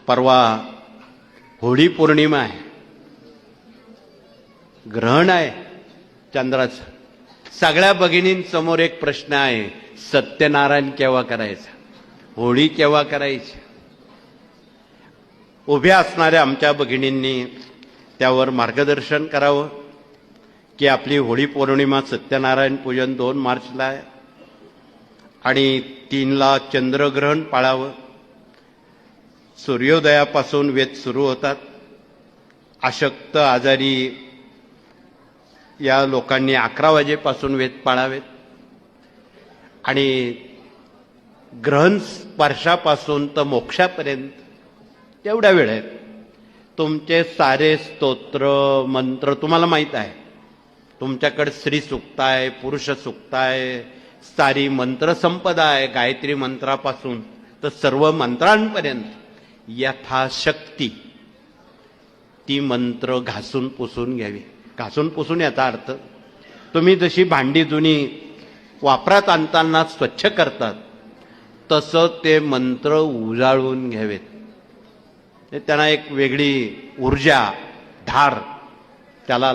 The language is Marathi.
परवा होळी पौर्णिमा आहे, ग्रहण आहे चंद्राचं. सगळ्या भगिनींसमोर एक प्रश्न आहे, सत्यनारायण केव्हा करायचं, होळी केव्हा करायची. उभ्या असणाऱ्या आमच्या भगिनींनी त्यावर मार्गदर्शन करावं की आपली होळी पौर्णिमा सत्यनारायण पूजन 2 मार्चला आहे आणि 3ला चंद्रग्रहण पाळावं. सूर्योदयापासून वेध सुरू होतात. अशक्त आजारी या लोकांनी 11 वाजेपासून वेध पाळावेत आणि ग्रहण स्पर्शापासून तर मोक्षापर्यंत एवढ्या वेळ आहेत. तुमचे सारे स्तोत्र मंत्र तुम्हाला माहीत आहे. तुमच्याकडे स्त्री सुक्त आहे, पुरुष सुक्त आहे, सारी मंत्रसंपदा आहे, गायत्री मंत्रापासून तर सर्व मंत्रांपर्यंत यथाशक्ती ती मंत्र घासून पुसून घ्यावी. घासून पुसून याचा अर्थ तुम्ही जशी भांडी जुनी वापरात आणताना स्वच्छ करतात तसं ते मंत्र उजाळून घ्यावेत. त्यांना एक वेगळी ऊर्जा धार त्याला